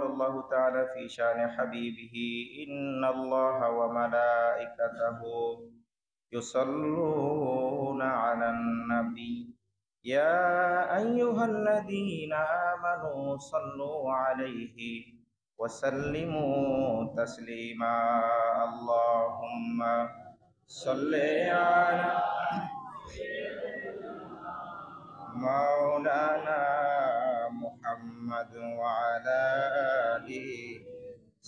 الله تعالى في شأن حبيبه إن الله وملائكته يصلون على النبي يا أيها الذين آمنوا صلوا عليه وسلموا تسليما اللهم صل على مولانا محمد وعلى آل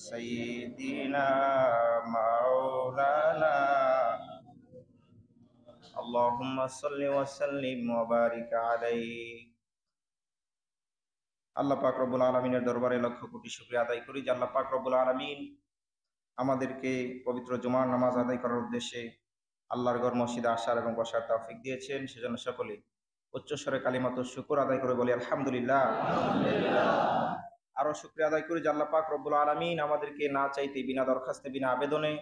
سيدنا مولانا اللهم صل وسلم وبارك عليه। আল্লাহ পাক রব্বুল আলামিনের দরবারে লক্ষ কোটি শুকরিয়া আদায় করি যে আল্লাহ পাক রব্বুল আলামিন আমাদেরকে পবিত্র জুমার নামাজ আদায় করার উদ্দেশ্যে আল্লাহর ঘর মসজিদে আসার এবং বসার তৌফিক দিয়েছেন। সেজন্য সকলে উচ্চস্বরে কালিমাতুশ শুকর আদায় করে বলি আলহামদুলিল্লাহ। আরো শুকরিয়া আদায় করি যে আল্লাহ পাক রব্বুল আলামিন আমাদেরকে না চাইতে, বিনা দরখাস্তে, বিনা আবেদনে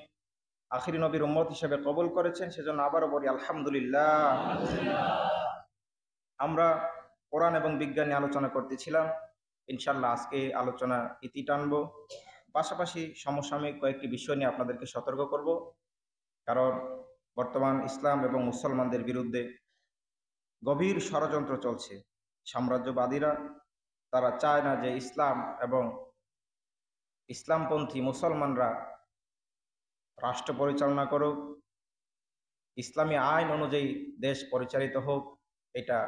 আখিরি নবীর উম্মত হিসেবে কবুল করেছেন। সেজন্য আবারও বলি আলহামদুলিল্লাহ। আমরা কোরআন এবং বিজ্ঞান নিয়ে আলোচনা করতেছিলাম। ইনশাআল্লাহ আজকে আলোচনা ইতি টানবো, পাশাপাশি সমসাময়িক কয়েকটি বিষয় নিয়ে আপনাদেরকে সতর্ক করব। কারণ বর্তমান ইসলাম এবং মুসলমানদের বিরুদ্ধে গভীর ষড়যন্ত্র চলছে। সাম্রাজ্যবাদীরা তারা চায় না যে ইসলাম এবং ইসলামপন্থী মুসলমানরা রাষ্ট্র পরিচালনা করুক, ইসলামী আইন অনুযায়ী দেশ পরিচালিত হোক। এটা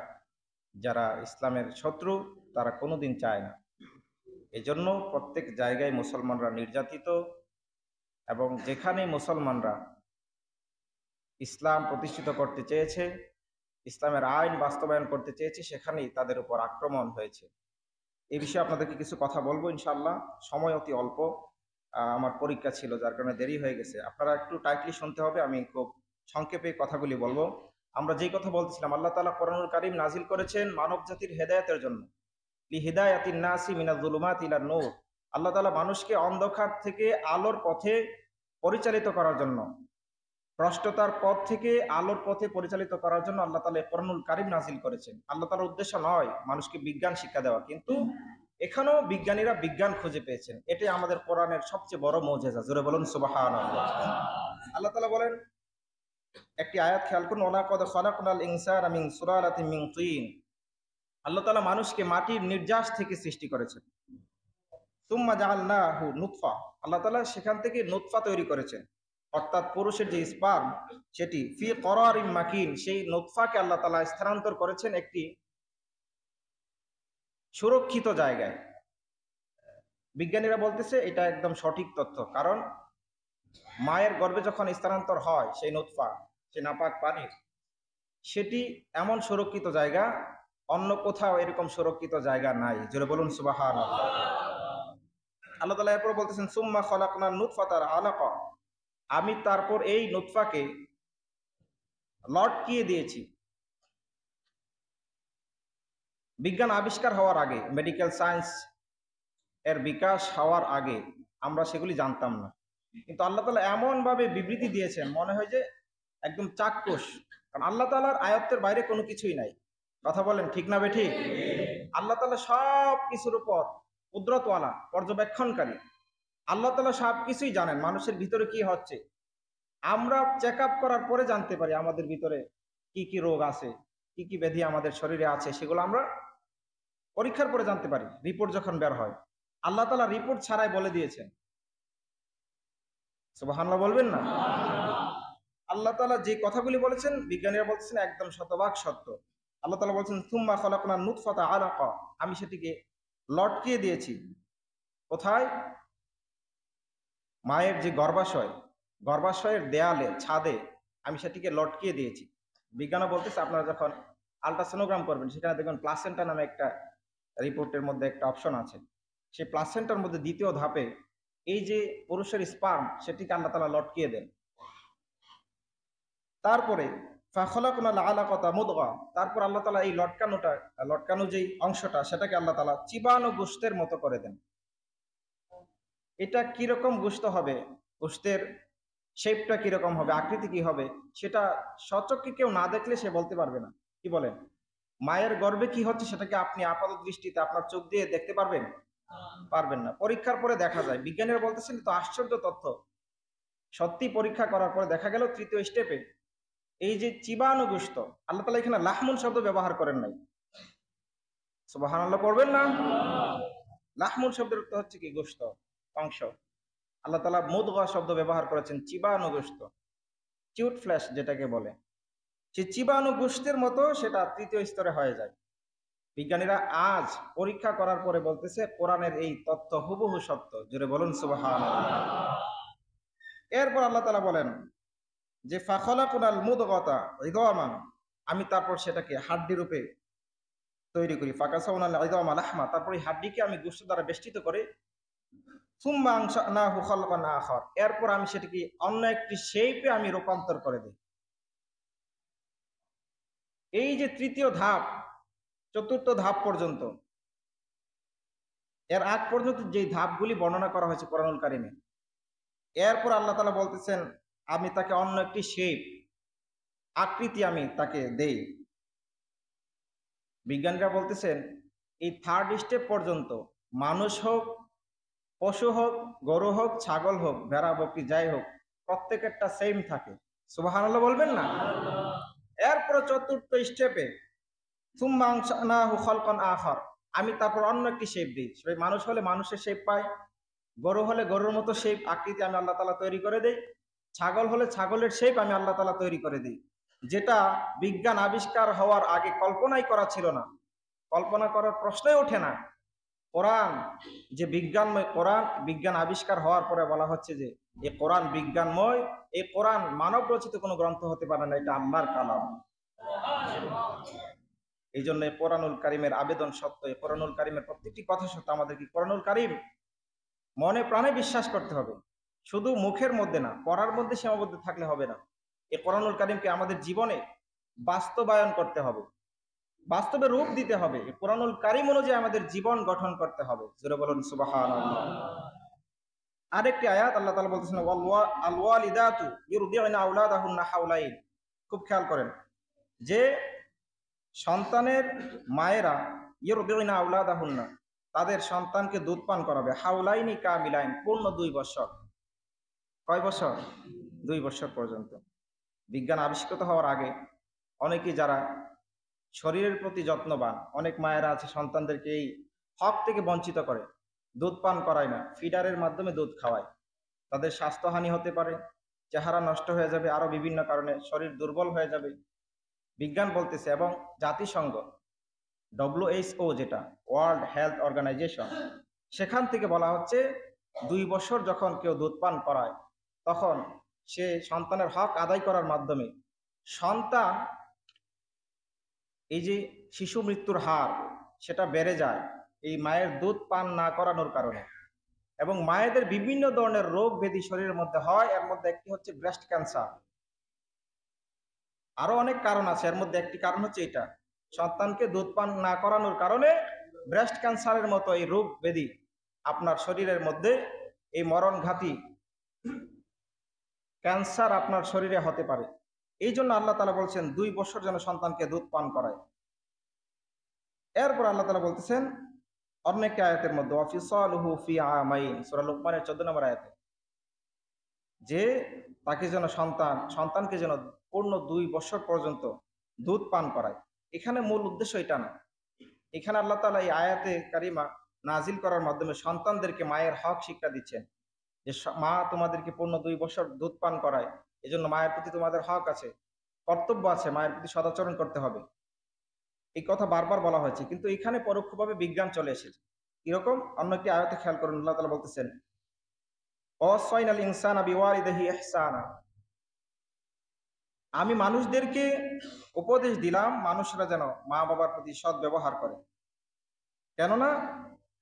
যারা ইসলামের শত্রু তারা কোনোদিন চায় না। এজন্য প্রত্যেক জায়গায় মুসলমানরা নির্যাতিত, এবং যেখানে মুসলমানরা ইসলাম প্রতিষ্ঠিত করতে চেয়েছে, ইসলামের আইন বাস্তবায়ন করতে চেয়েছে, সেখানেই তাদের উপর আক্রমণ হয়েছে। এই বিষয়ে আপনাদেরকে কিছু কথা বলবো ইনশাআল্লাহ। সময় অতি অল্প, আমার পরীক্ষা ছিল যার কারণে দেরি হয়ে গেছে। আপনারা একটু টাইটলি শুনতে হবে, আমি খুব সংক্ষেপে কথাগুলি বলবো। আমরা যেই কথা বলতেছিলাম, আল্লাহ তাআলা কোরআনুল কারীম নাজিল করেছেন মানব জাতির হেদায়েতের জন্য, লিহিদায়াতিন নাসি মিনাজ যুলুমাতি ইলান নূর। আল্লাহ তাআলা মানুষকে অন্ধকার থেকে আলোর পথে পরিচালিত করার জন্য, ভ্রষ্টতার পথ থেকে আলোর পথে পরিচালিত করার জন্য আল্লাহ তাআলা কোরআনুল কারীম নাজিল করেছেন। আল্লাহ তাআলার উদ্দেশ্য নয় মানুষকে বিজ্ঞান শিক্ষা দেওয়া, কিন্তু এখানেও বিজ্ঞানীরা বিজ্ঞান খুঁজে পেয়েছেন। এটাই আমাদের কোরআনের সবচেয়ে বড় মুজিজা। জোরে বলুন সুবহানাল্লাহ। আল্লাহ তাআলা বলেন, একটি আয়াত খেয়াল করুন, ওয়ালাকাদ খালাকনাল ইনসানা মিন সুলালাতিন মিন তিন। আল্লাহ তাআলা মানুষকে মাটির নির্যাস থেকে সৃষ্টি করেছেন। সুম্মা জাআলনাহু নুতফা, আল্লাহ তাআলা সেখান থেকে নুতফা তৈরি করেছেন, অর্থাৎ পুরুষের যে স্পার্ম সেটি ফি করারিন মাকিন, সেই নুতফাকে আল্লাহ তাআলা স্থানান্তর করেছেন একটি সুরক্ষিত জায়গায়। বিজ্ঞানীরা বলতেছে এটা একদম সঠিক তথ্য, কারণ মায়ের গর্ভে যখন স্থানান্তর হয় সেই নুতফা, সে নাপাক পানির, সেটি এমন সুরক্ষিত জায়গা, অন্য কোথাও এরকম সুরক্ষিত জায়গা নাই। জোরে বলুন সুবহানাল্লাহ। আল্লাহ তাআলা এরপর বলতেছেন, সুম্মা খালাকনান নুতফাতা আলাকা, আমি তারপর এই নুতফাকে লটকিয়ে দিয়েছি। বিজ্ঞান আবিষ্কার হওয়ার আগে, মেডিকেল সায়েন্স এর বিকাশ হওয়ার আগে আমরা সেগুলি জানতাম না, কিন্তু আল্লাহ তাআলা এমন ভাবে বিবৃতি দিয়েছেন মনে হয় যে একদম চাক্ষুষ। কারণ আল্লাহ তাআলার আয়ত্তের বাইরে কোনো কিছুই নাই। কথা বলেন ঠিক না বেঠিক? আল্লাহ তাআলা সব কিছুর উপর কুদরতওয়ালা, পর্যবেক্ষণকারী। আল্লাহ তাআলা সব কিছুই জানেন মানুষের ভিতরে কি হচ্ছে। আমরা চেক আপ করার পরে জানতে পারি আমাদের ভিতরে কি কি রোগ আছে, কি কি ব্যাধি আমাদের শরীরে আছে, সেগুলো আমরা পরীক্ষার পরে জানতে পারি, রিপোর্ট যখন বের হয়। আল্লাহ তাআলা রিপোর্ট ছাড়াই বলে দিয়েছেন। সুবহানাল্লাহ বলবেন না? আল্লাহ তাআলা যে কথাগুলি বলেছেন বিজ্ঞানীরা বলছেন একদম শতভাগ সত্য। আল্লাহ তাআলা বলছেন, সুম্মা খালাকনান নুতফাতা আলাকা, আমি সেটিকে লটকিয়ে দিয়েছি। কোথায়? মায়ের যে গর্ভাশয়, গর্ভাশয়ের দেয়ালে, ছাদে আমি সেটিকে লটকিয়ে দিয়েছি। বিজ্ঞানও বলতেছে আপনারা যখন আলট্রাসোনোগ্রাম করবেন সেখানে দেখবেন প্লাসেন্টা নামে একটা রিপোর্টের মধ্যে একটা অপশন আছে। সেই প্লাসেন্টার মধ্যে দ্বিতীয় ধাপে এই যে পুরুষের স্পার্ম সেটিকে আল্লাহ তাআলা লটকিয়ে দেন। তারপরে ফাখলাকনাল আলাকাতা মুদগা, তারপর আল্লাহ তাআলা এই লটকানো যেই অংশটা সেটাকে আল্লাহ তাআলা চিবানো গোশতের মতো করে দেন। এটা কিরকম গোশত হবে, গোশতের শেপটা কিরকম হবে, আকৃতি কি হবে, সেটা সচক্ষে কেউ না দেখলে সে বলতে পারবে না। কি বলেন? মায়ের গর্ভে কি হচ্ছে সেটাকে আপনি আপাত দৃষ্টিতে আপনার চোখ দিয়ে দেখতে পারবেন? পারবেন না। পরীক্ষার পরে দেখা যায়, বিজ্ঞানীরা বলতেছেন তো আশ্চর্য তথ্য, সত্যি পরীক্ষা করার পরে দেখা গেল তৃতীয় স্টেপে এই যে চিবানো গোশত, আল্লাহ তাআলা এখানে লাহমুন শব্দ ব্যবহার করেন নাই। সুবহানাল্লাহ পড়বেন না? লাহমুন শব্দের অর্থ হচ্ছে কি গোশত, অংশ। আল্লাহ তাআলা মুদগা শব্দ ব্যবহার করেছেন চিবানো গোশত, চিউট ফ্ল্যাশ যেটাকে বলে। সেই চিবানো গোশতের মতো সেটা তৃতীয় স্তরে হয়ে যায়। বিজ্ঞানীরা আজ পরীক্ষা করার পরে বলতেছে কোরআনের এই তথ্য হুবহু সত্য। জোরে বলুন সুবহানাল্লাহ। এরপর আল্লাহ তাআলা বলেন যে ফাখলাকুনাল মুদগাতা ইদামান, আমি তারপর সেটাকে হাড্ডি রূপে তৈরি করি। ফাকাসাউনাল ইদামা লাহমা, তারপর এই হাড্ডিকে আমি গোশত দ্বারা বেষ্টিত করে সুম্মা আনশানাহু খালকান আখার, এরপর আমি সেটাকে অন্য একটি শেপে আমি রূপান্তর করে দিই। এই যে তৃতীয় ধাপ, চতুর্থ ধাপ পর্যন্ত, এর আগ পর্যন্ত যে ধাপগুলি বর্ণনা করা হয়েছে কোরআনুল কারিমে, এরপর আল্লাহ তাআলা বলতেছেন আমি তাকে অন্য একটি শেপ, আকৃতি আমি তাকে দেই। বিজ্ঞানীরা বলতেছেন এই থার্ড স্টেপ পর্যন্ত মানুষ হোক, পশু হোক, গরু হোক, ছাগল হোক, ভেড়া বকরি যাই হোক, প্রত্যেকেরটা সেম থাকে। সুবহানাল্লাহ বলবেন না? এরপরে চতুর্থ স্টেপে সুম্মা আনশানাহু খালকান আখার, আমি তারপর অন্য একটি শেপ দিই। সেই মানুষ হলে মানুষের শেপ পায়, গরু হলে গরুর মতো শেপ আকৃতি আমি আল্লাহ তাআলা তৈরি করে দেই, ছাগল হলে ছাগলের শেপ আমি আল্লাহ তাআলা তৈরি করে দিই। যেটা বিজ্ঞান আবিষ্কার হওয়ার আগে কল্পনাই করা ছিল না, কল্পনা করার প্রশ্নই ওঠে না। কোরআন যে বিজ্ঞানময়, কোরআন বিজ্ঞান আবিষ্কার হওয়ার পরে বলা হচ্ছে যে এই কোরআন বিজ্ঞানময়, এই কোরআন মানব রচিত কোনো গ্রন্থ হতে পারে না, এটা আল্লাহর কালাম। এই জন্য কোরআনুল কারিমের আবেদন সত্য, এই কোরআনুল কারিমের প্রত্যেকটি কথা সত্য। আমাদের কি কোরআনুল কারিম মনে প্রাণে বিশ্বাস করতে হবে, শুধু মুখের মধ্যে না, পড়ার মধ্যে সীমাবদ্ধ থাকলে হবে না। এই কোরআনুল কারিমকে আমাদের জীবনে বাস্তবায়ন করতে হবে, বাস্তবে রূপ দিতে হবে। এই কোরআনুল কারিম অনুযায়ী আমাদের জীবন গঠন করতে হবে। জোরে বলুন সুবহানাল্লাহ। আরেকটি আয়াত আল্লাহ তাআলা বলতেছেন আল ওয়ালিদাতু ইউরদিউনা আওলাদাহুন্না হাওলাইন, খুব খেয়াল করেন যে সন্তানের মায়েরা ইউরদিউনা আওলাদাহুন্না, তাদের সন্তানকে দুধ পান করাবে হাওলাইনি কামিলাইন, পূর্ণ 2 বছর। কয় বছর? 2 বছর পর্যন্ত। বিজ্ঞান আবিষ্কৃত হওয়ার আগে অনেকেই যারা শরীরের প্রতি যত্নবান, অনেক মায়েরা আছে সন্তানদেরকে এই হক থেকে বঞ্চিত করে, দুধ পান করায় না, ফিডারের মাধ্যমে দুধ খাওয়ায়। তাদের স্বাস্থ্যহানি হতে পারে, চেহারা নষ্ট হয়ে যাবে, আরো বিভিন্ন কারণে শরীর দুর্বল হয়ে যাবে। বিজ্ঞান বলতেছে এবং জাতিসংঘ WHO, যেটা ওয়ার্ল্ড হেলথ অর্গানাইজেশন, সেখান থেকে বলা হচ্ছে 2 বছর যখন কেউ দুধ পান করায় তখন সে সন্তানের হক আদায় করার মাধ্যমে সন্তান, এই যে শিশু মৃত্যুর হার সেটা বেড়ে যায় এই মায়ের দুধ পান না করানোর কারণে। এবং মায়েদের বিভিন্ন ধরনের রোগ ব্যাধি শরীরের মধ্যে হয়, এর মধ্যে একটি হচ্ছে ব্রেস্ট ক্যান্সার। আরো অনেক কারণ আছে, এর মধ্যে একটি কারণ হচ্ছে এটা, সন্তানকে দুধ পান না করানোর কারণে ব্রেস্ট ক্যান্সারের মতো এই রোগ ব্যাধি আপনার শরীরের মধ্যে, এই মরণঘাতী ক্যান্সার আপনার শরীরে হতে পারে। এই জন্য আল্লাহ তাআলা বলছেন 2 বছর যেন সন্তানকে দুধ পান করায়। এরপর আল্লাহ তাআলা বলতেছেন অন্য একটি আয়াতের মধ্যে ওয়াফিসালুহু ফি আমাইন, সূরা লুকমানের 14 নম্বর আয়াতে, যে তাকে যেন সন্তানকে যেন পূর্ণ 2 বছর পর্যন্ত দুধ পান করায়। এখানে মূল উদ্দেশ্য এটা না, এখানে আল্লাহ তাআলা এই আয়াতে কারিমা নাজিল করার মাধ্যমে সন্তানদেরকে মায়ের হক শিক্ষা দিচ্ছেন যে মা তোমাদেরকে পূর্ণ 2 বছর দুধ পান করায়, এজন্য মায়ের প্রতি তোমাদের হক আছে, কর্তব্য আছে, মায়ের প্রতি সদাচরণ করতে হবে। এই কথা বারবার বলা হয়েছে, কিন্তু এখানে পরোক্ষভাবে বিজ্ঞান চলে এসেছে। কিরকম? অন্য একটি আয়াতে খেয়াল করুন, আল্লাহ তাআলা বলতেছেন ওয়াসাইনাল ইনসানা বিওয়ালিদিহি ইহসানা, আমি মানুষদেরকে উপদেশ দিলাম মানুষরা যেন মা বাবার প্রতি সৎ ব্যবহার করে। কেননা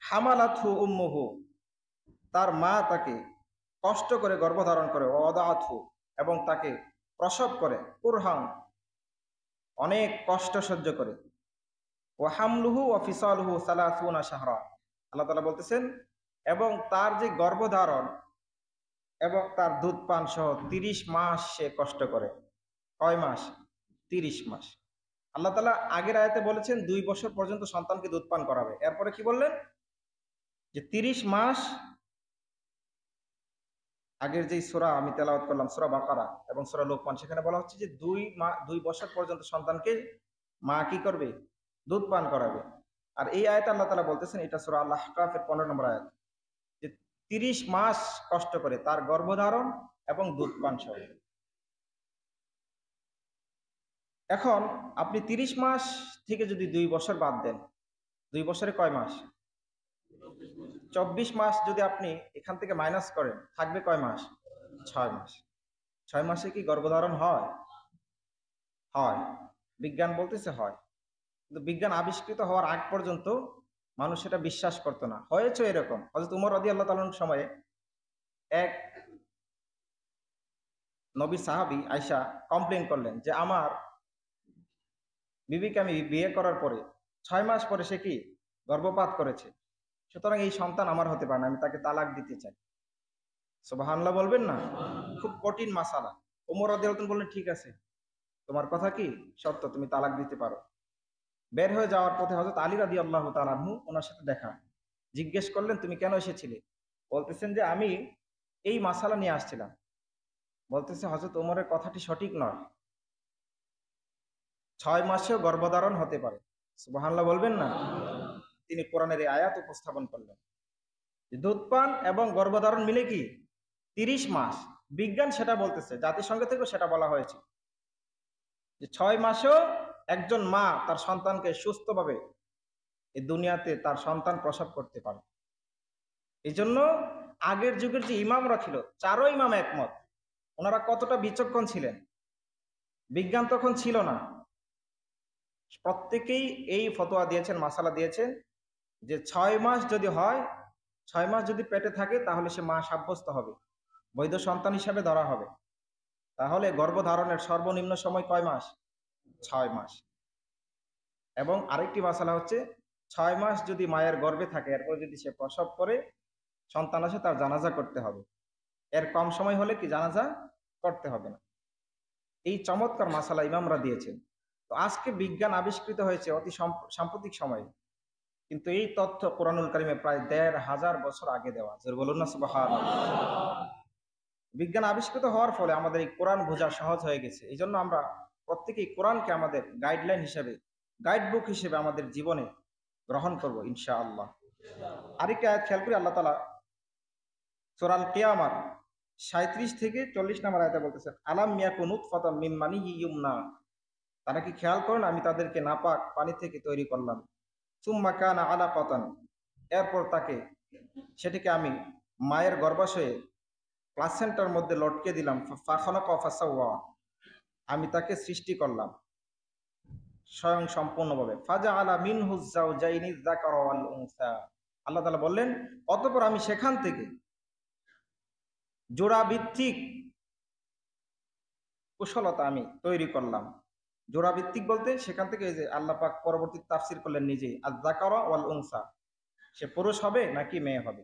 হামালাতহু উম্মুহু, তার মা তাকে কষ্ট করে গর্ভধারণ করে, ওয়াদাআতহু, এবং তাকে প্রসব করে, কুরহান, অনেক কষ্ট সহ্য করে, ওয়া হামলুহু ওয়া ফিসালুহু সালাসুনা শাহরা, আল্লাহ তাআলা বলতেছেন এবং তার যে গর্ভধারণ এবং তার দুধ পান সহ 30 মাস সে কষ্ট করে। কয় মাস? 30 মাস। আল্লাহ তাআলা আগের আয়াতে বলেছেন 2 বছর পর্যন্ত সন্তানকে দুধ পান করাবে, এরপরে কি বললেন? যে 30 মাস আগের যেই সূরা আমি তেলাওয়াত করলাম, সূরা বাকারা এবং সূরা লোকমান, সেখানে বলা হচ্ছে যে 2 বছর পর্যন্ত সন্তানকে মা কি করবে? দুধ পান করাবে। আর এই আয়াতে আল্লাহ তাআলা বলতেছেন, এটা সূরা আল আহকাফের 15 নম্বর আয়াত, যে 30 মাস কষ্ট করে তার গর্ভধারণ এবং দুধ পান সহ। এখন আপনি 30 মাস থেকে যদি 2 বছর বাদ দেন, 2 বছরে কয় মাস? 24 মাস যদি আপনি এখান থেকে মাইনাস করেন, থাকবে কয় মাস? 6 মাস। 6 মাসে কি গর্ভধারণ হয়? হয়। বিজ্ঞান বলতেছে হয়। কিন্তু বিজ্ঞান আবিষ্কৃত হওয়ার আগ পর্যন্ত মানুষ সেটা বিশ্বাস করতো না। হয়েছে এরকম। হযরত উমর রাদিয়াল্লাহু তাআলার সময়ে এক নবী সাহাবী আয়েশা কমপ্লেইন করলেন যে আমার বিবিকে আমি বিয়ে করার পরে 6 মাস পরে সে কি গর্ভপাত করেছে, সুতরাং এই সন্তান আমার হতে পারে না, আমি তাকে তালাক দিতে চাই। সুবহানাল্লাহ বলবেন না? খুব কঠিন মাসালা। ওমর রাদিয়াল্লাহু আনহু বললেন, ঠিক আছে, তোমার কথা কি সত্য, তুমি তালাক দিতে পারো। বের হয়ে যাওয়ার পথে হযরত আলী রাদিয়াল্লাহু তাআলা আনহু ওনার সাথে দেখা। জিজ্ঞেস করলেন, তুমি কেন এসেছিলে? বলতেছেন যে আমি এই মাসালা নিয়ে আসছিলাম। বলতেছে হযরত ওমরের কথাটি সঠিক নয়, 6 মাসেও গর্ভধারণ হতে পারে। সুবহানাল্লাহ বলবেন না? তিনি কোরআনের এই আয়াত উপস্থাপন করলেন যে দুধ পান এবং গর্ভধারণ মিলে কি 30 মাস। বিজ্ঞান সেটা বলতেছে, জাতিসংঘ থেকেও সেটা বলা হয়েছে যে 6 মাসেও একজন মা তার সন্তানকে সুস্থভাবে এই দুনিয়াতে তার সন্তান প্রসব করতে পারে। এই জন্য আগের যুগের যে ইমামরা ছিল, 4 ইমাম একমত। ওনারা কতটা বিচক্ষণ ছিলেন! বিজ্ঞান তখন ছিল না, প্রত্যেকেই এই ফতোয়া দিয়েছেন, মাসালা দিয়েছেন যে 6 মাস যদি হয়, 6 মাস যদি পেটে থাকে, তাহলে সে মা সাব্যস্ত হবে, বৈধ সন্তান হিসাবে ধরা হবে। তাহলে গর্ভধারণের সর্বনিম্ন সময় কয় মাস? 6 মাস। এবং আরেকটি মাসালা হচ্ছে, 6 মাস যদি মায়ের গর্ভে থাকে, এরপর যদি সে প্রসব করে সন্তান আসে, তার জানাজা করতে হবে। এর কম সময় হলে কি জানাজা করতে হবে না। এই চমৎকার মাসালা ইমামরা দিয়েছেন। তো আজকে বিজ্ঞান আবিষ্কৃত হয়েছে অতি সাম্প্রতিক সময়ে, কিন্তু এই তথ্য কোরআনুল কারিমে প্রায় 1500 বছর আগে দেওয়া। জোরে বলুন না সুবহানাল্লাহ। বিজ্ঞান আবিষ্কৃত হওয়ার ফলে আমাদের এই কোরআন বোঝা সহজ হয়ে গেছে। এই জন্য আমরা প্রত্যেকেই কোরআনকে আমাদের গাইডলাইন হিসেবে, গাইড বুক হিসেবে আমাদের জীবনে গ্রহণ করব ইনশাআল্লাহ। আরেকটি আয়াত খেয়াল করি, আল্লাহ তাআলা সূরা আল কিয়ামার 37 থেকে 40 নম্বর আয়াতে বলতেছেন, আলাম ইয়াকুন নুতফাতাম মিন মানিয়্যিন ইউমনা। তারা কি খেয়াল করেন আমি তাদেরকে নাপাক পানি থেকে তৈরি করলাম। সুম্মা কানা আলাকাতান, এরপর তাকে সেটিকে আমি মায়ের গর্ভাশয়ে প্লাসেন্টার মধ্যে লটকে দিলাম। ফাখালাকা ফাসাওয়া, আমি তাকে সৃষ্টি করলাম স্বয়ং সম্পূর্ণভাবে। ফাজআলা মিনহু যাওজাইনি যাকারা ওয়াল উনসা। আল্লাহ তাআলা বললেন, অতঃপর আমি সেখান থেকে জোড়া ভিত্তিক কুশলতা আমি তৈরি করলাম। জোড়া ভিত্তিক বলতে সেখান থেকে এই যে আল্লাহ পাক পরবর্তী তাফসীর করলেন নিজেই, আয-যাকারা ওয়াল উনসা, সে পুরুষ হবে নাকি মেয়ে হবে।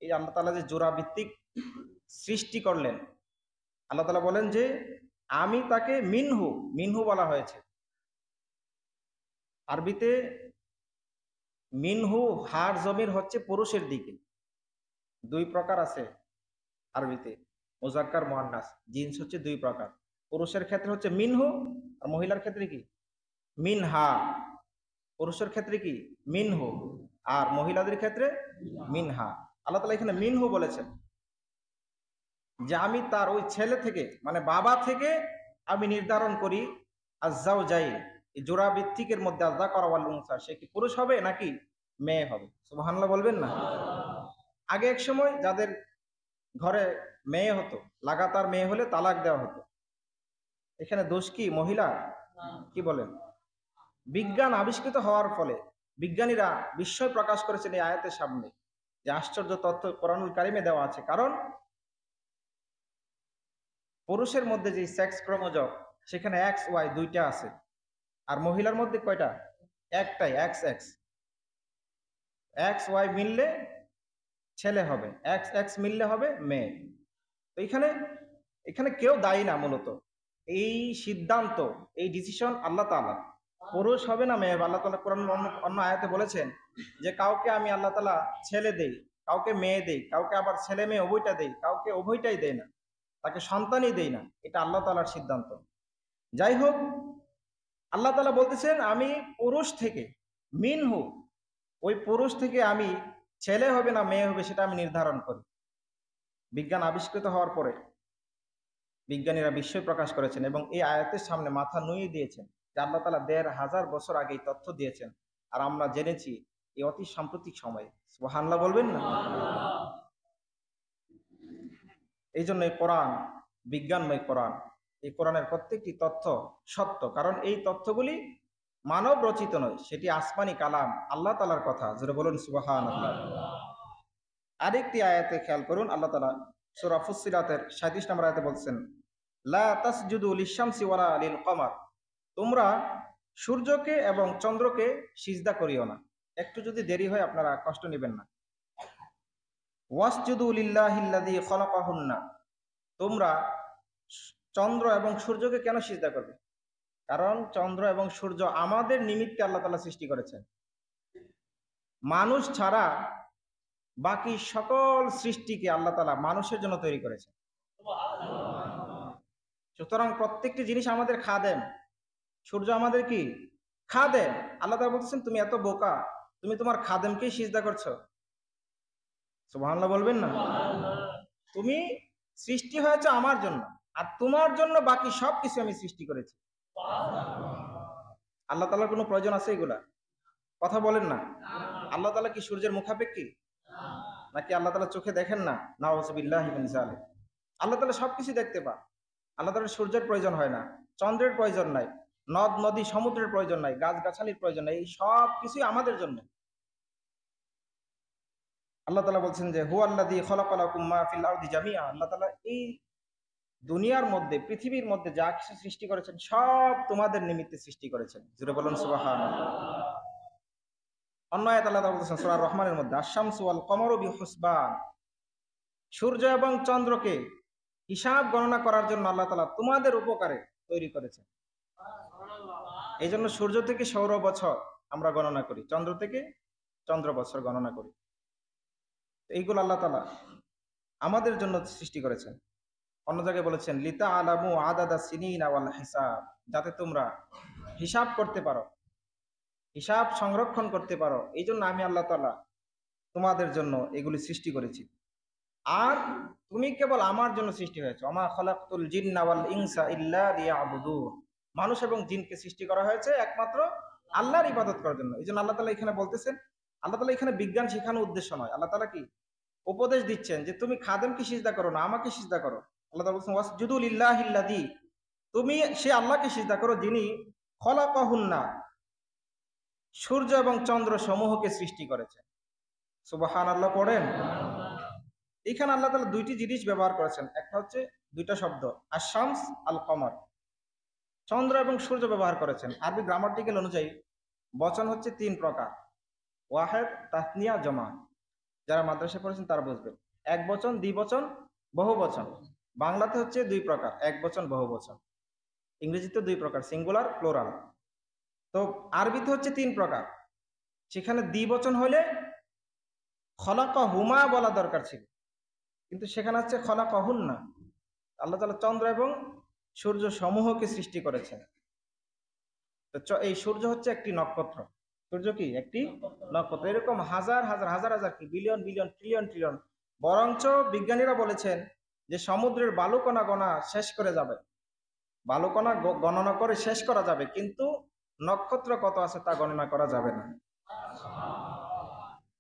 এই আল্লাহ তাআলা যে জোড়া ভিত্তিক সৃষ্টি করলেন, আল্লাহ তাআলা বলেন যে আমি তাকে মিনহু, মিনহু বলা হয়েছে। আরবিতে মিনহু হার জমির হচ্ছে পুরুষের দিকে। 2 প্রকার আছে আরবিতে, মুযাক্কার মুআন্নাস, জিনস হচ্ছে 2 প্রকার। পুরুষের ক্ষেত্রে হচ্ছে মিনহু, আর মহিলার ক্ষেত্রে কি মিনহা। পুরুষের ক্ষেত্রে কি মিনহু, আর মহিলাদের ক্ষেত্রে মিনহা। আল্লাহ তাআলা এখানে মিনহু বলেছেন যে আমি তার ওই ছেলে থেকে, মানে বাবা থেকে আমি নির্ধারণ করি আয-যাওজাইন, এই জোড়া ভিত্তিকের মধ্যে আয-যাকারা ওয়াল উনসা, সে কি পুরুষ হবে নাকি মেয়ে হবে। সুবহানাল্লাহ বলবেন না? আগে এক সময় যাদের ঘরে মেয়ে হতো, লাগাতার মেয়ে হলে তালাক দেওয়া হতো। এখানে দোষ কি মহিলা? কি বলেন? বিজ্ঞান আবিষ্কৃত হওয়ার ফলে বিজ্ঞানীরা বিস্ময় প্রকাশ করেছেন এই আয়াতের সামনে, যে আশ্চর্য তথ্য কোরআনুল কারিমে দেওয়া আছে। কারণ পুরুষের মধ্যে যে সেক্স ক্রোমোজোম, সেখানে এক্স ওয়াই 2টা আছে, আর মহিলার মধ্যে কয়টা? একটাই, এক্স এক্স। এক্স ওয়াই মিললে ছেলে হবে, এক্স এক্স মিললে হবে মেয়ে। তো এখানে এখানে কেউ দায়ী না মূলত। এই সিদ্ধান্ত, এই ডিসিশন আল্লাহ তাআলা, পুরুষ হবে না মেয়ে হবে। আল্লাহ তাআলা কোরআন অন্য আয়াতে বলেছেন যে কাউকে আমি আল্লাহ তাআলা ছেলে দেই, কাউকে মেয়ে দেই, কাউকে আবার ছেলে মেয়ে উভয়টা দেই, কাউকে উভয়টাই দেয় না, তাকে সন্তানই দেই না। এটা আল্লাহ তাআলার সিদ্ধান্ত। যাই হোক, আল্লাহ তাআলা বলতেছেন আমি পুরুষ থেকে মিনহু, ওই পুরুষ থেকে আমি ছেলে হবে না মেয়ে হবে সেটা আমি নির্ধারণ করি। বিজ্ঞান আবিষ্কৃত হওয়ার পরে বিজ্ঞানীরা বিস্ময় প্রকাশ করেছেন এবং এই আয়াতের সামনে মাথা নুয়ে দিয়েছেন যে আল্লাহ তাআলা ১৫০০ বছর আগে এই তথ্য দিয়েছেন, আর আমরা জেনেছি এই অতি সাম্প্রতিক সময়ে। সুবহানাল্লাহ বলবেন না? এই জন্য এই কোরআন বিজ্ঞানময় কোরআন, এই কোরআনের প্রত্যেকটি তথ্য সত্য, কারণ এই তথ্যগুলি মানব রচিত নয়, সেটি আসমানি কালাম, আল্লাহ তাআলার কথা। জোরে বলুন সুবহানাল্লাহ। আরেকটি আয়াতে খেয়াল করুন, আল্লাহ তাআলা সূরা ফুসসিলাতের ৩৭ নম্বর আয়াতে বলছেন, লা তাসজুদু লিশ-শামসি ওয়ালা লিল কমার, তোমরা সূর্যকে এবং চন্দ্রকে সিজদা করিও না। একটু যদি দেরি হয় আপনারা কষ্ট নেবেন না। ওয়াসজুদু লিল্লাহিল্লাযী খলাকাহুন্না, তোমরা চন্দ্র এবং সূর্যকে কেন সিজদা করবে? কারণ চন্দ্র এবং সূর্য আমাদের নিমিত্তে আল্লাহ তাআলা সৃষ্টি করেছেন। মানুষ ছাড়া বাকি সকল সৃষ্টিকে আল্লাহ তাআলা মানুষের জন্য তৈরি করেছেন। সুতরাং প্রত্যেকটি জিনিস আমাদের খাদেম। সূর্য আমাদের কি? খাদেম। আল্লাহ তাআলা বলছেন তুমি এত বোকা, তুমি তোমার খাদেমকেই সিজদা করছো। সুবহানাল্লাহ বলবেন না? তুমি সৃষ্টি হয়েছে আমার জন্য, আর তোমার জন্য বাকি সবকিছু আমি সৃষ্টি করেছি। আল্লাহ তাআলার কোনো প্রয়োজন আছে এগুলা? কথা বলেন না। আল্লাহ তাআলা কি সূর্যের মুখাপেক্ষী? নাকি আল্লাহ তাআলা চোখে দেখেন না? নাউযুবিল্লাহি মিন যালিক। আল্লাহ তাআলা সবকিছু দেখতে পান। আল্লাহ তাআলার সূর্যের প্রয়োজন হয় না, চন্দ্রের প্রয়োজন নাই, নদ নদী সমুদ্রের প্রয়োজন নাই, গাছগাছালির প্রয়োজন নাই, এই সব কিছুই আমাদের জন্য। আল্লাহ তাআলা বলছেন যে হুয়াল্লাযী খালাকা লাকুম মা ফিল আরদি জামিআ, আল্লাহ তাআলা এই দুনিয়ার মধ্যে, পৃথিবীর মধ্যে যা কিছু সৃষ্টি করেছেন সব তোমাদের নিমিত্তে সৃষ্টি করেছেন। জোরে বলুন সুবহানাল্লাহ। অন্য আয়াত আল্লাহ তাআলা বলছেন সূরা রহমানের মধ্যে, আশ-শামসু ওয়াল কমারু বিহুসবান, সূর্য এবং চন্দ্রকে হিসাব গণনা করার জন্য আল্লাহ তাআলা তোমাদের উপকারে তৈরি করেছেন। এই জন্য সূর্য থেকে সৌর বছর আমরা গণনা করি, চন্দ্র থেকে চন্দ্র বছর গণনা করি। এইগুলো আল্লাহ তাআলা আমাদের জন্য সৃষ্টি করেছেন। অন্য জায়গায় বলেছেন লিতা আলামু আদাদা সিনিনা ওয়াল হিসাব, যাতে তোমরা হিসাব করতে পারো, হিসাব সংরক্ষণ করতে পারো। এই জন্য আমি আল্লাহ তাআলা তোমাদের জন্য এগুলি সৃষ্টি করেছি। আর তুমি কেবল আমার জন্য সৃষ্টি হয়েছে। ওমা খালাকতুল জিন্না ওয়াল ইনসা ইল্লা লিয়াবুদুন, মানুষ এবং জিনকে সৃষ্টি করা হয়েছে একমাত্র আল্লাহর ইবাদত করার জন্য। এই জন্য আল্লাহ তাআলা এখানে বলতেছেন, আল্লাহ তাআলা এখানে বিজ্ঞান শেখানোর উদ্দেশ্য নয়, আল্লাহ তাআলা কি উপদেশ দিচ্ছেন যে তুমি খাদেমকে সিজদা করো না, আমাকে সিজদা করো। আল্লাহ তাআলা বলছেন ওয়াসজুদু লিল্লাহিল্লাযী, তুমি সে আল্লাহকে সিজদা করো যিনি খলাকাহুন্না, সূর্য এবং চন্দ্র সমূহকে সৃষ্টি করেছেন। সুবহানাল্লাহ পড়েন। এখানে আল্লাহ তাআলা দুইটি জিনিস ব্যবহার করেছেন, একটা হচ্ছে দুইটা শব্দ আশ-শামস আল কমর, চন্দ্র এবং সূর্য ব্যবহার করেছেন। আরবি গ্রামাটিক্যাল অনুযায়ী বচন হচ্ছে তিন প্রকার, ওয়াহেদ, তাসনিয়া, জমা। যারা মাদ্রাসা পড়েছেন তারা বুঝবেন। এক বচন, দ্বিবচন, বহু বচন। বাংলাতে হচ্ছে দুই প্রকার, এক বচন, বহু বচন। ইংরেজিতে দুই প্রকার, সিঙ্গুলার, প্লুরাল। তো আরবিতে হচ্ছে তিন প্রকার। সেখানে দ্বিবচন হলে খলাকাহুমা বলা দরকার ছিল, কিন্তু সেখানে হচ্ছে খলাকাহুন্না। আল্লাহ তাআলা চন্দ্র এবং সূর্য সমূহকে সৃষ্টি করেছেন। তো এই সূর্য হচ্ছে একটি নক্ষত্র। সূর্য কি? একটি নক্ষত্র। এরকম হাজার হাজার হাজার হাজার কি বিলিয়ন বিলিয়ন ট্রিলিয়ন ট্রিলিয়ন, বরঞ্চ বিজ্ঞানীরা বলেছেন যে সমুদ্রের বালুকণা গণনা শেষ করে যাবে, বালুকণা গণনা করে শেষ করা যাবে, কিন্তু নক্ষত্র কত আছে তা গণনা করা যাবে না।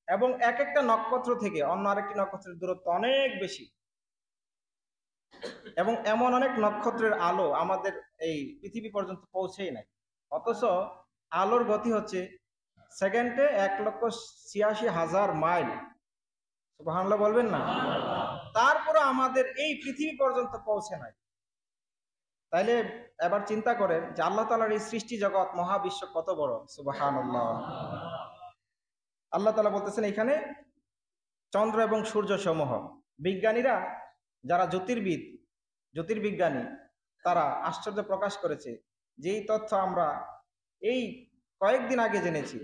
এবং এক একটা নক্ষত্র থেকে অন্য আরেকটি নক্ষত্রের দূরত্ব অনেক বেশি, এবং এমন অনেক নক্ষত্রের আলো আমাদের এই পৃথিবী পর্যন্ত পৌঁছেই নাই, অথচ আলোর গতি হচ্ছে সেকেন্ডে ১,৮৬,০০০ মাইল। সুবহানাল্লাহ বলবেন না? তারপরে আমাদের এই পৃথিবী পর্যন্ত পৌঁছে নাই। তাইলে এবার চিন্তা করেন যে আল্লাহ তাআলার এই সৃষ্টি জগৎ মহাবিশ্ব কত বড়। সুবহানাল্লাহ। আল্লাহ তাআলা বলতেছেন এখানে চন্দ্র এবং সূর্য সমূহ। বিজ্ঞানীরা যারা জ্যোতির্বিজ্ঞানী, তারা আশ্চর্য প্রকাশ করেছে যে এই তথ্য আমরা এই কয়েকদিন আগে জেনেছি।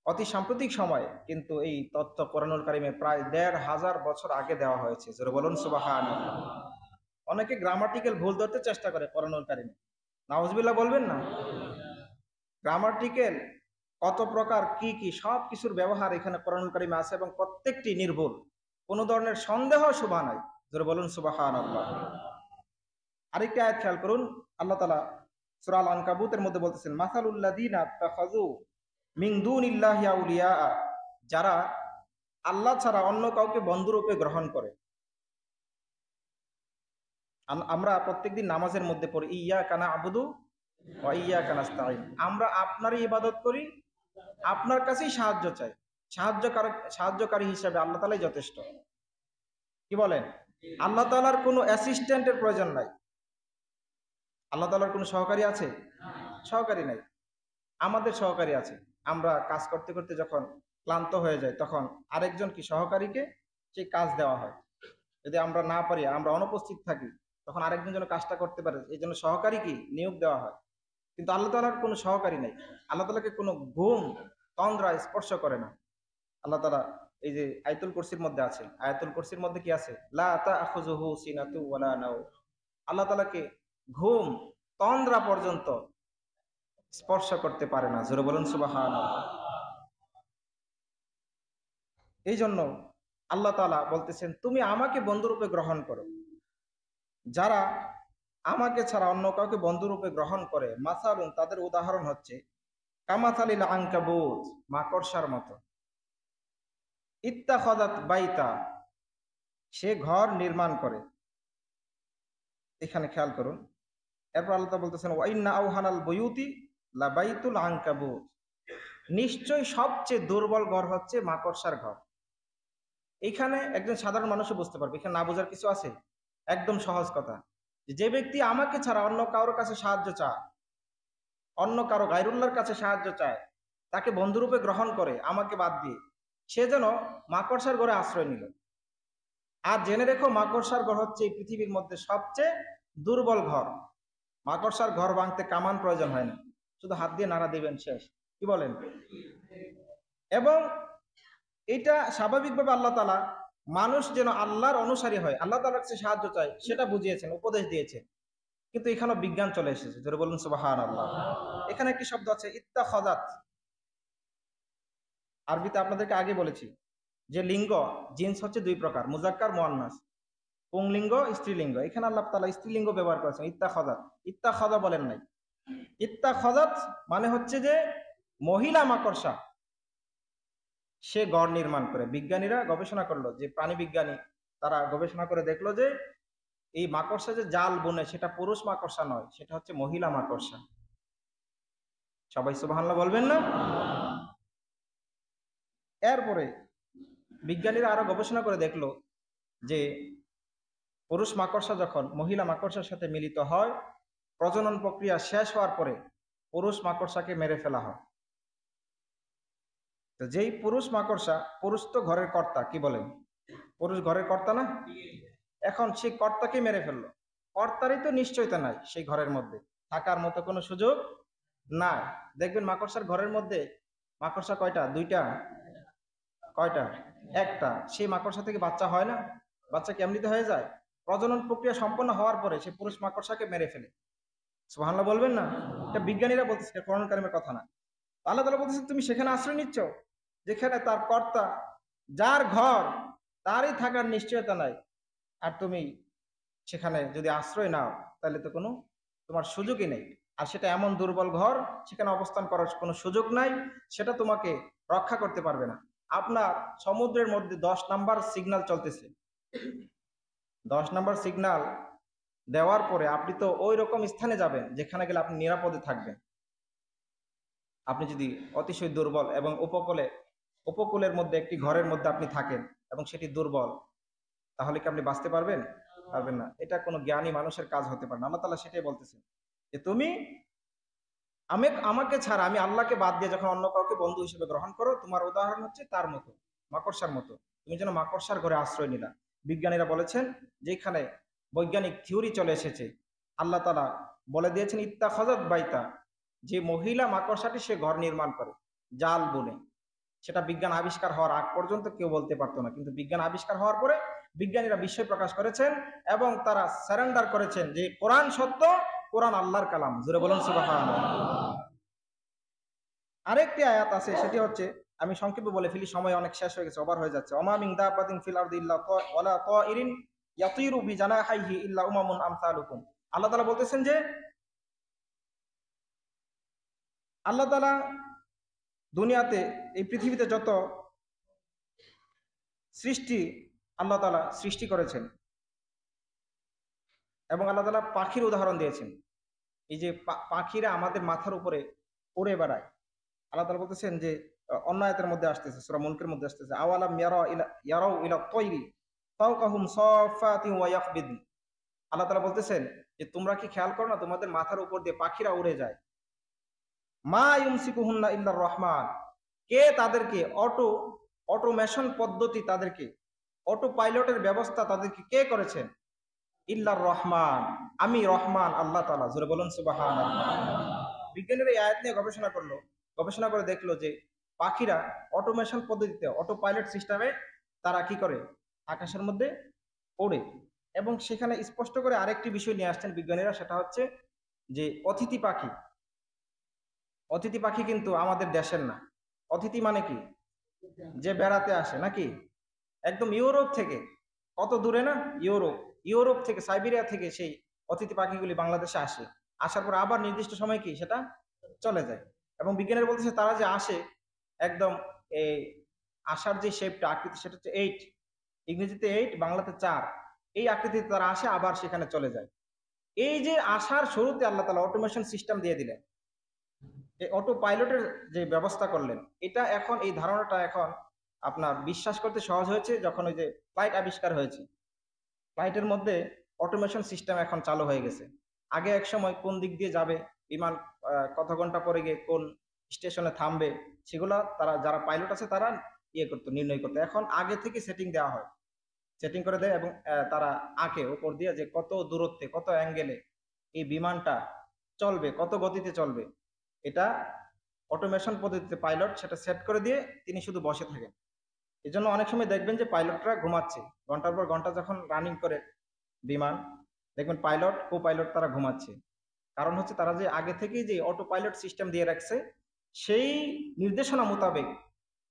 অতি সাম্প্রতিক সময়ে কিন্তু এই তথ্য কোরআনুল কারিমে প্রায় ১৫০০ বছর আগে দেওয়া হয়েছে। জোরে বলুন সুবহানাল্লাহ। অনেকে গ্রামাটিক্যাল ভুল ধরতে চেষ্টা করে কোরআনুল কারিমে, নাউজুবিল্লাহ বলবেন না। গ্রামাটিক্যাল কত প্রকার কি কি সব কিছুর ব্যবহার এখানে কোরআনুল কারিমে আছে এবং প্রত্যেকটি নির্ভুল, কোনো ধরনের সন্দেহ শোভা নাই। জোরে বলুন সুবহানাল্লাহ। আরেকটি আয়াত খেয়াল করুন, আল্লাহ তাআলা সূরা আল আনকাবুতের মধ্যে বলতেছেন, মাসালুল্লাযীনা ইত্তাখাযু মিন দুনিল্লাহি আউলিয়া, যারা আল্লাহ ছাড়া অন্য কাউকে বন্ধুরূপে গ্রহণ করে। আমরা প্রত্যেকদিন নামাজের মধ্যে পড়ি ইয়্যাকা না'বুদু ওয়া ইয়্যাকা নাস্তাঈন, আমরা আপনারই ইবাদত করি, আপনার কাছেই সাহায্য চাই। সাহায্যকারী হিসেবে আল্লাহ তাআলাই যথেষ্ট। কি বলেন? আল্লাহ তাআলার কোনো অ্যাসিস্ট্যান্টের প্রয়োজন নাই। আল্লাহ তাআলার কোনো সহকারী আছে? সহকারী নাই। আমাদের সহকারী আছে। আমরা কাজ করতে করতে যখন ক্লান্ত হয়ে যাই, তখন আরেকজন কি সহকারীকে সেই কাজ দেওয়া হয়। যদি আমরা না পারি, আমরা অনুপস্থিত থাকি, তখন আরেকজন যেন কাজটা করতে পারে, এই জন্য সহকারী কি নিয়োগ দেওয়া হয়। কিন্তু আল্লাহ তাআলার কোনো সহকারী নেই। আল্লাহ তাআলাকে কোনো ঘুম তন্দ্রা স্পর্শ করে না। আল্লাহ তাআলা এই যে আয়াতুল কুরসির মধ্যে আছে, আয়াতুল কুরসির মধ্যে কি আছে? লা তাখুযুহু সিনাতু ওয়ালা নাও। আল্লাহ তাআলাকে ঘুম তন্দ্রা পর্যন্ত স্পর্শ করতে পারে না। জোরে বলুন সুবহানাল্লাহ। এই জন্য আল্লাহ তাআলা বলতেছেন, তুমি আমাকে বন্ধুরূপে গ্রহণ করো। যারা আমাকে ছাড়া অন্য কাউকে বন্ধুরূপে গ্রহণ করে, মাসালুন, তাদের উদাহরণ হচ্ছে কামাসালিল আনকাবুত, মাকড়সার মতো। ইত্তাখাযাত বাইতা, সে ঘর নির্মাণ করে। এখানে খেয়াল করুন, এরপর আল্লাহ তাআলা বলতেছেন, ওয়া ইন্না আওহানাল বুয়ুতি লা বাইতুল আনকাবুত, নিশ্চয় সবচেয়ে দুর্বল ঘর হচ্ছে মাকড়সার ঘর। এখানে একজন সাধারণ মানুষও বুঝতে পারবে, এখানে না বোঝার কিছু আছে? একদম সহজ কথা, যে ব্যক্তি আমাকে ছাড়া অন্য কারোর কাছে সাহায্য চায়, অন্য কারো গায়রুল্লাহর কাছে সাহায্য চায়, তাকে বন্ধুরূপে গ্রহণ করে আমাকে বাদ দিয়ে, সে যেন মাকড়সার ঘরে আশ্রয় নিল। আর জেনে রেখো, মাকড়সার ঘর হচ্ছে এই পৃথিবীর মধ্যে সবচেয়ে দুর্বল ঘর। মাকড়সার ঘর ভাঙতে কামান প্রয়োজন হয় না, শুধু হাত দিয়ে নাড়া দিবেন, শেষ। কি বলেন? এবং এটা স্বাভাবিকভাবে আল্লাহ তাআলা মানুষ যেন আল্লাহর অনুসারী হয়, আল্লাহ তাআলার কাছে সাহায্য চায়, সেটা বুঝিয়েছেন, উপদেশ দিয়েছেন। কিন্তু এখানেও বিজ্ঞান চলে এসেছে। জোরে বলুন সুবহানাল্লাহ। এখানে একটি শব্দ আছে ইত্তাখাযাত। আরবিতে আপনাদেরকে আগে বলেছি যে লিঙ্গ জিন্স হচ্ছে দুই প্রকার, মুযাক্কার মুআন্নাস, পুংলিঙ্গ স্ত্রীলিঙ্গ। এখানে আল্লাহ তাআলা স্ত্রীলিঙ্গ ব্যবহার করেছেন, ইত্তাখাযাত। ইত্তাখাযা বলেন নাই। ইত্তাখাযাত মানে হচ্ছে যে মহিলা মাকড়সা সে গড় নির্মাণ করে। বিজ্ঞানীরা গবেষণা করলো, যে প্রাণী বিজ্ঞানী, তারা গবেষণা করে দেখলো যে এই মাকড়সা যে জাল বুনে, সেটা পুরুষ মাকড়সা নয়, সেটা হচ্ছে মহিলা মাকড়সা। সবাই সুবহানাল্লাহ বলবেন না? এরপরে বিজ্ঞানীরা আরো গবেষণা করে দেখলো যে পুরুষ মাকড়সা যখন মহিলা মাকড়সার সাথে মিলিত হয়, প্রজনন প্রক্রিয়া শেষ হওয়ার পরে পুরুষ মাকড়সাকে মেরে ফেলা হয়। তো যেই পুরুষ মাকড়সা, পুরুষ তো ঘরের কর্তা, কি বলেন? পুরুষ ঘরের কর্তা না? এখন সেই কর্তাকে মেরে ফেললো, কর্তারই তো নিশ্চয়তা নাই সেই ঘরের মধ্যে থাকার মতো কোনো সুযোগ নাই। দেখবেন মাকড়সার ঘরের মধ্যে মাকড়সা কয়টা? দুইটা। কয়টা? একটা। সেই মাকড়সা থেকে বাচ্চা হয় না? বাচ্চা কেমনিতে হয়ে যায়? প্রজনন প্রক্রিয়া সম্পন্ন হওয়ার পরে সে পুরুষ মাকড়সাকে মেরে ফেলে। সুবহানাল্লাহ বলবেন না? এটা বিজ্ঞানীরা বলতেছে, কোরআন কারিমের কথা না। আল্লাহ তাআলা বলতেছে, তুমি সেখানে আশ্রয় নিচ্ছ যেখানে তার কর্তা, যার ঘর, তারই থাকার নিশ্চয়তা নাই। আর তুমি সেখানে যদি আশ্রয় নাও, তাহলে তো কোনো তোমার সুযোগই নেই। আর সেটা এমন দুর্বল ঘর, সেখানে অবস্থান করার কোনো সুযোগ নাই, সেটা তোমাকে রক্ষা করতে পারবে না। আপনার সমুদ্রের মধ্যে 10 নাম্বার সিগন্যাল চলতেছে, 10 নাম্বার সিগন্যাল দেওয়ার পরে আপনি তো ওই রকম স্থানে যাবেন যেখানে গেলে আপনি নিরাপদে থাকবেন। আপনি যদি অতিশয় দুর্বল এবং উপকূলের মধ্যে একটি ঘরের মধ্যে আপনি থাকেন এবং সেটি দুর্বল, তাহলে কি আপনি বাঁচতে পারবেন? পারবেন না। এটা কোনো জ্ঞানী মানুষের কাজ হতে পারে না। আল্লাহ তাআলা সেটাই বলতেছেন যে তুমি আমাকে ছাড়া, আমি আল্লাহকে বাদ দিয়ে যখন অন্য কাউকে বন্ধু হিসেবে গ্রহণ করো, তোমার উদাহরণ হচ্ছে তার মতো, মাকড়সার মতো। তুমি যেন মাকড়সার ঘরে আশ্রয় নিলা। বিজ্ঞানীরা বলেছেন, যেখানে বৈজ্ঞানিক থিওরি চলে এসেছে, আল্লাহ তাআলা বলে দিয়েছেন ইত্তাখাযাত বাইতা, যে মহিলা মাকড়সাটি সে ঘর নির্মাণ করে জাল বুনে। সেটা বিজ্ঞান আবিষ্কার হওয়ার আগ পর্যন্ত কেউ বলতে পারতো না, কিন্তু বিজ্ঞান আবিষ্কার হওয়ার পরে বিজ্ঞানীরা বিস্ময় প্রকাশ করেছেন এবং তারা সারেন্ডার করেছেন যে কোরআন সত্য, কোরআন আল্লাহর কালাম। জোরে বলুন সুবহানাল্লাহ। আরেকটি আয়াত আছে, সেটি হচ্ছে, আমি সংক্ষেপে বলে ফেলি, সময় অনেক শেষ হয়ে গেছে, ওভার হয়ে যাচ্ছে। ওমা মিন দাব্বাতিন ফিল আরদি ইল্লা ওয়ালা তাইরিন ইয়াতিরু বিজানাহিহি ইল্লা উমামুন আমসালুকুম। আল্লাহ তাআলা বলতেছেন যে আল্লাহ তাআলা দুনিয়াতে, এই পৃথিবীতে যত সৃষ্টি আল্লাহ তাআলা সৃষ্টি করেছেন, এবং আল্লাহ তাআলা পাখির উদাহরণ দিয়েছেন। এই যে পাখিরা আমাদের মাথার উপরে উড়ে বেড়ায়, আল্লাহ তাআলা বলতেছেন যে অন্য আয়াতের মধ্যে আসতেছে, সূরা মুলকের মধ্যে আসতেছে, আওয়ালাম ইয়ারাউ ইলা তাইরি ফাওকাহুম সাফাতিন ওয়া ইয়াকবিদ। আল্লাহ তাআলা বলতেছেন যে তোমরা কি খেয়াল করো না, তোমাদের মাথার উপর দিয়ে পাখিরা উড়ে যায়। মা ইউমসিকুহুন্না ইল্লার রহমান, কে তাদেরকে অটোমেশন পদ্ধতি, তাদেরকে অটো পাইলটের ব্যবস্থা তাদেরকে কে করেছেন? ইল্লার রহমান, আমি রহমান আল্লাহ তাআলা। জোরে বলুন সুবহানাল্লাহ। বিজ্ঞানীরা এই আয়াত নিয়ে গবেষণা করলো, গবেষণা করে দেখলো যে পাখিরা অটোমেশন পদ্ধতিতে, অটো পাইলট সিস্টেমে তারা কি করে, আকাশের মধ্যে ওড়ে। এবং সেখানে স্পষ্ট করে আরেকটি বিষয় নিয়ে আসছেন বিজ্ঞানীরা, সেটা হচ্ছে যে অতিথি পাখি। অতিথি পাখি কিন্তু আমাদের দেশের না। অতিথি মানে কি? যে বেড়াতে আসে, নাকি? একদম ইউরোপ থেকে, কত দূরে না, ইউরোপ থেকে, সাইবেরিয়া থেকে সেই অতিথি পাখিগুলি বাংলাদেশে আসে। আসার পর আবার নির্দিষ্ট সময় কি সেটা চলে যায়। এবং বিজ্ঞানীরা বলতেছে তারা যে আসে, একদম এই আসার যে শেপটা, আকৃতি, সেটা হচ্ছে 8, ইংরেজিতে 8, বাংলাতে 4, এই আকৃতিতে তারা আসে, আবার সেখানে চলে যায়। এই যে আসার শুরুতে আল্লাহ তাআলা অটোমেশন সিস্টেম দিয়ে দিলেন, এই অটো পাইলটের যে ব্যবস্থা করলেন, এটা এখন, এই ধারণাটা এখন আপনার বিশ্বাস করতে সহজ হয়েছে যখন ওই যে ফ্লাইট আবিষ্কার হয়েছে। ফ্লাইটের মধ্যে অটোমেশন সিস্টেম এখন চালু হয়ে গেছে। আগে এক সময় কোন দিক দিয়ে যাবে বিমান, কত ঘন্টা পরে গিয়ে কোন স্টেশনে থামবে, সেগুলা তারা, যারা পাইলট আছে তারা করতো, নির্ণয় করতো। এখন আগে থেকে সেটিং দেওয়া হয়, সেটিং করে দেয়, এবং তারা আঁকে উপর দিয়ে যে কত দূরত্বে, কত অ্যাঙ্গেলে এই বিমানটা চলবে, কত গতিতে চলবে। এটা অটোমেশন পদ্ধতিতে পাইলট সেটা সেট করে দিয়ে তিনি শুধু বসে থাকেন। এই জন্য অনেক সময় দেখবেন যে পাইলটরা ঘুমাচ্ছে, ঘন্টার পর ঘন্টা যখন রানিং করে বিমান, দেখবেন পাইলট, কো পাইলট তারা ঘুমাচ্ছে। কারণ হচ্ছে তারা যে আগে থেকেই যে অটো পাইলট সিস্টেম দিয়ে রাখছে, সেই নির্দেশনা মোতাবেক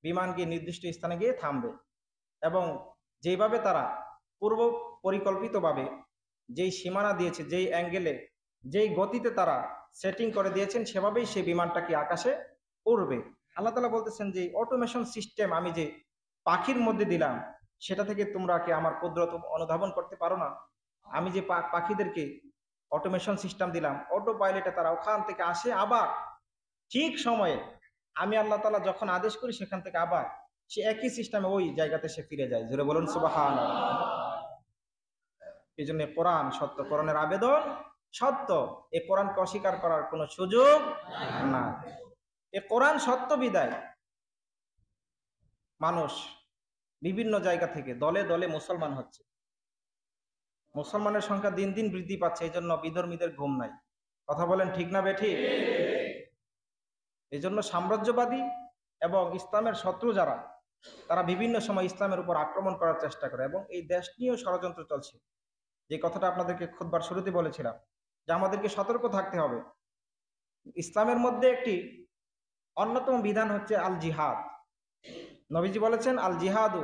বিমান গিয়ে নির্দিষ্ট স্থানে গিয়ে থামবে। এবং যেইভাবে তারা পূর্ব পরিকল্পিতভাবে যেই সীমানা দিয়েছে, যেই অ্যাঙ্গেলে, যেই গতিতে তারা সেটিং করে দিয়েছেন, সেভাবেই সেই বিমানটাকে আকাশে উড়বে। আল্লাহ তাআলা বলতেছেন যে অটোমেশন সিস্টেম আমি যে পাখির মধ্যে দিলাম, সেটা থেকে তোমরা কি আমার কুদরত অনুধাবন করতে পারো না? আমি যে পাখিদেরকে অটোমেশন সিস্টেম দিলাম, অটো পাইলটে তারা ওখান থেকে আসে, আবার ঠিক সময়ে আমি আল্লাহ তাআলা যখন আদেশ করি সেখান থেকে আবার সে একই সিস্টেমে ওই জায়গাতে সে ফিরে যায়। জোরে বলুন সুবহানাল্লাহ। এই জন্য কোরআন সত্য, কোরআনের আবেদন সত্য, এই কোরআনকে অস্বীকার করার কোনো সুযোগ না। এ কোরআন সত্য বিদায় মানুষ বিভিন্ন জায়গা থেকে দলে দলে মুসলমান হচ্ছে, মুসলমানের সংখ্যা দিন দিন বৃদ্ধি পাচ্ছে। এই জন্য বিধর্মীদের ঘুম নাই। কথা বলেন ঠিক না বেঠিক? এই জন্য সাম্রাজ্যবাদী এবং ইসলামের শত্রু যারা, তারা বিভিন্ন সময় ইসলামের উপর আক্রমণ করার চেষ্টা করে, এবং এই দেশ নিয়েও ষড়যন্ত্র চলছে। যে কথাটা আপনাদেরকে খুতবার শুরুতে বলেছিলাম, যে আমাদেরকে সতর্ক থাকতে হবে। ইসলামের মধ্যে একটি অন্যতম বিধান হচ্ছে আল জিহাদ। নবীজি বলেছেন আল জিহাদু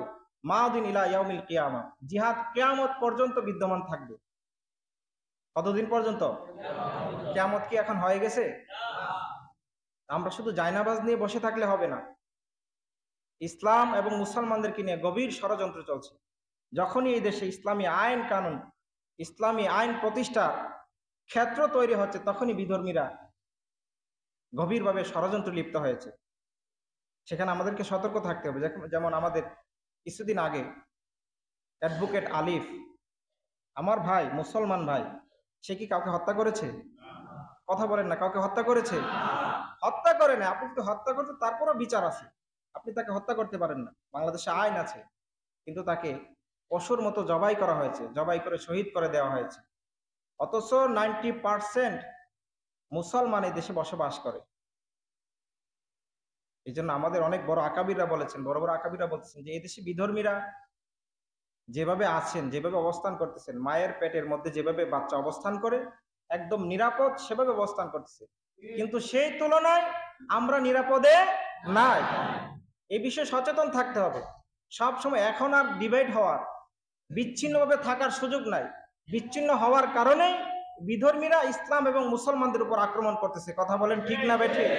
মাউদিন ইলা ইয়াউমিল কিয়ামা, জিহাদ কিয়ামত পর্যন্ত বিদ্যমান থাকবে। কতদিন পর্যন্ত? কিয়ামত কি এখন হয়ে গেছে? আমরা শুধু জায়নামাজ নিয়ে বসে থাকলে হবে না। ইসলাম এবং মুসলমানদেরকে নিয়ে গভীর ষড়যন্ত্র চলছে। যখনই এই দেশে ইসলামী আইন কানুন, ইসলামী আইন প্রতিষ্ঠার ক্ষেত্র তৈরি হচ্ছে, তখনই বিধর্মীরা গভীরভাবে ষড়যন্ত্র লিপ্ত হয়েছে। সেখানে আমাদেরকে সতর্ক থাকতে হবে। যেমন আমাদের কিছুদিন আগে অ্যাডভোকেট আলিফ, আমার ভাই, মুসলমান ভাই, সে কি কাউকে হত্যা করেছে? কথা বলেন না, কাউকে হত্যা করেছে? হত্যা করে না। আপনি তো হত্যা করতে, তারপরও বিচার আছে, আপনি তাকে হত্যা করতে পারেন না, বাংলাদেশে আইন আছে। কিন্তু তাকে পশুর মতো জবাই করা হয়েছে, জবাই করে শহীদ করে দেওয়া হয়েছে। অথচ 90% মুসলমান এই দেশে বসবাস করে। এই জন্য আমাদের অনেক বড় আকাবিররা বলেছেন, বড় বড় আকাবিররা বলতেছেন যে এদেশে বিধর্মীরা যেভাবে আছেন, যেভাবে অবস্থান করতেছেন, মায়ের পেটের মধ্যে যেভাবে বাচ্চা অবস্থান করে একদম নিরাপদ সেভাবে অবস্থান করতেছে, কিন্তু সেই তুলনায় আমরা নিরাপদে নাই। এই বিষয়ে সচেতন থাকতে হবে সব সময়। এখন আর ডিভাইড হওয়ার, বিচ্ছিন্নভাবে থাকার সুযোগ নাই। বিচ্ছিন্ন হওয়ার কারণেই বিধর্মীরা ইসলাম এবং মুসলমানদের উপর আক্রমণ করতেছে। কথা বলেন ঠিক না বেঠিক?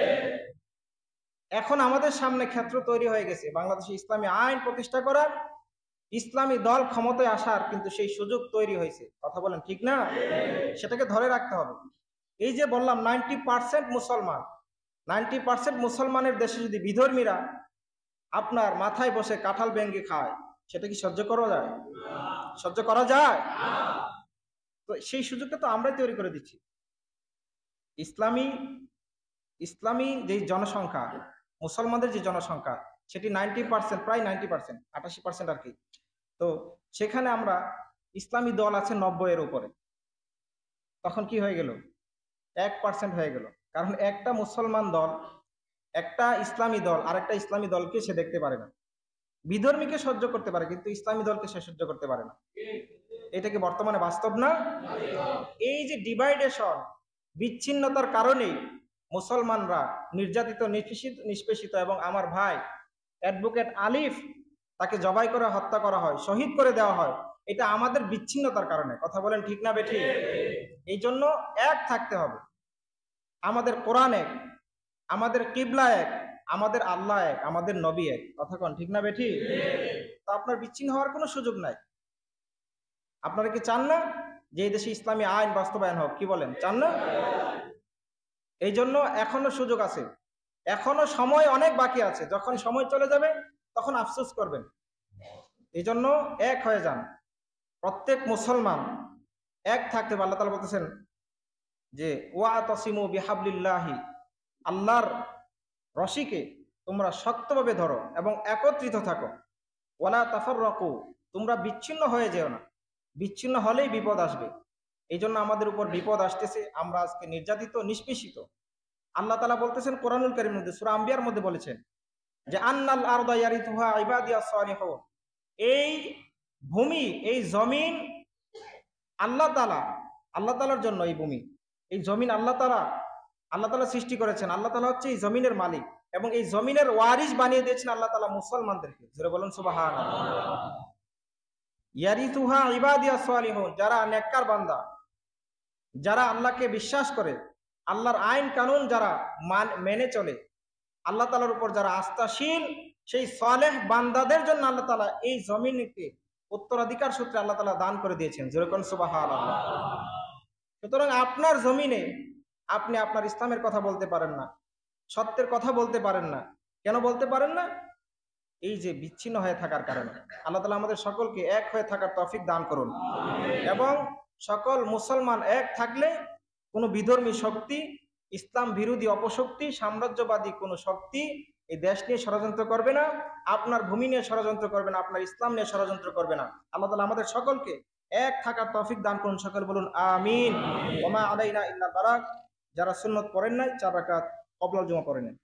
এখন আমাদের সামনে ক্ষেত্র তৈরি হয়ে গেছে বাংলাদেশে ইসলামী আইন প্রতিষ্ঠা করার, ইসলামী দল ক্ষমতায় আসার, কিন্তু সেই সুযোগ তৈরি হয়েছে। কথা বলেন ঠিক না? সেটাকে ধরে রাখতে হবে। এই যে বললাম 90% মুসলমান, 90% মুসলমানের দেশে যদি বিধর্মীরা আপনার মাথায় বসে কাঁঠাল ভেঙে খায়, সেটা কি সহ্য করা যায়? সহ্য করা যায়? তো সেই সুযোগটা তো আমরাই তৈরি করে দিচ্ছি। ইসলামী ইসলামী যে জনসংখ্যা, মুসলমানদের যে জনসংখ্যা, সেটি 90%, প্রায় 90%, 88% আর কি। তো সেখানে আমরা ইসলামী দল আছে 90-এর উপরে। তখন কি হয়ে গেল? 1% হয়ে গেল। কারণ একটা মুসলমান দল, একটা ইসলামী দল আরেকটা ইসলামী দলকে সে দেখতে পারে না। বিধর্মীকে সহ্য করতে পারে, কিন্তু ইসলামী দলকে সে সহ্য করতে পারে না। এটা কি বর্তমানে বাস্তব না? এই যে ডিভাইডেশন, বিচ্ছিন্নতার কারণেই মুসলমানরা নির্যাতিত, নিষ্পেষিত। এবং আমার ভাই অ্যাডভোকেট আলিফ, তাকে জবাই করে হত্যা করা হয়, শহীদ করে দেওয়া হয়, এটা আমাদের বিচ্ছিন্নতার কারণে। কথা বলেন ঠিক না বেঠিক? এই জন্য এক থাকতে হবে। আমাদের কোরআন এক, আমাদের কিবলা এক, আমাদের আল্লাহ এক, আমাদের নবী এক। কথা কন ঠিক না বেঠিক? তো আপনার বিচ্ছিন্ন হওয়ার কোনো সুযোগ নাই। আপনারা কি চান না যে এই দেশে ইসলামী আইন বাস্তবায়ন হোক? কি বলেন, চান না? এই জন্য এখনো সুযোগ আছে, এখনো সময় অনেক বাকি আছে। যখন সময় চলে যাবে তখন আফসোস করবেন। এই জন্য এক হয়ে যান, প্রত্যেক মুসলমান এক থাকতে হবে। আল্লাহ তাআলা বলতেছেন যে ওয়াতাসিমু বিহাবলিল্লাহি, আল্লাহর রশিকে তোমরা শক্তভাবে ধরো এবং একত্রিত থাকো। ওয়ালা তাফাররাকু, তোমরা বিচ্ছিন্ন হয়ে যেও না। বিচ্ছিন্ন হলেই বিপদ আসবে। এই জন্য আমাদের উপর বিপদ আসতেছে, আমরা আজকে নির্যাতিত, নিষ্পেষিত। আল্লাহ তাআলা বলতেছেন কোরআনুল কারীমের মধ্যে, সূরা আম্বিয়ার মধ্যে বলেছেন যে আন্নাল আরদা ইয়ারিথুহা ইবাদিয়াস সালিহুন, এই ভূমি, এই জমিন আল্লাহ তাআলার জন্য। এই ভূমি, এই জমিন আল্লাহ তাআলা সৃষ্টি করেছেন। আল্লাহ তাআলা হচ্ছে এই জমিনের মালিক, এবং এই জমিনের ওয়ারিস বানিয়ে দিয়েছেন আল্লাহ তাআলা মুসলমানদেরকে। জোরে বলুন সুবহানাল্লাহ। ইয়ারিথুহা ইবাদিয়াস সালিহুন, যারা নেককার বান্দা, যারা আল্লাহকে বিশ্বাস করে, আল্লাহর আইন কানুন যারা মেনে চলে, আল্লাহ তাআলার উপর যারা আস্থাশীল, সেই সালেহ বান্দাদের জন্য আল্লাহ তাআলা এই জমিনকে উত্তরাধিকার সূত্রে আল্লাহ তাআলা দান করে দিয়েছেন। জোরে কোন সুবহানাল্লাহ। সুতরাং আপনার জমিনে আপনি আপনার ইসলামের কথা বলতে পারেন না, সত্যের কথা বলতে পারেন না। কেন বলতে পারেন না? এই যে বিচ্ছিন্ন হয়ে থাকার কারণে। আল্লাহ তাআলা আমাদের সকলকে এক হয়ে থাকার তৌফিক দান করুন। এবং সকল মুসলমান এক থাকলে কোনো বিধর্মী শক্তি, ইসলাম বিরোধী অপশক্তি, সাম্রাজ্যবাদী কোনো শক্তি এই দেশ নিয়ে ষড়যন্ত্র করবে না, আপনার ভূমি নিয়ে ষড়যন্ত্র করবে না, আপনার ইসলাম নিয়ে ষড়যন্ত্র করবে না। আল্লাহ তাআলা আমাদের সকলকে এক থাকার তৌফিক দান করুন। সকল বলুন আমিন। ওয়া মা আলাইনা ইল্লাল বালাগ। যারা সুন্নত পড়েন নাই 4 রাকাত ক্বাবলাল জুমা পড়ে নেন।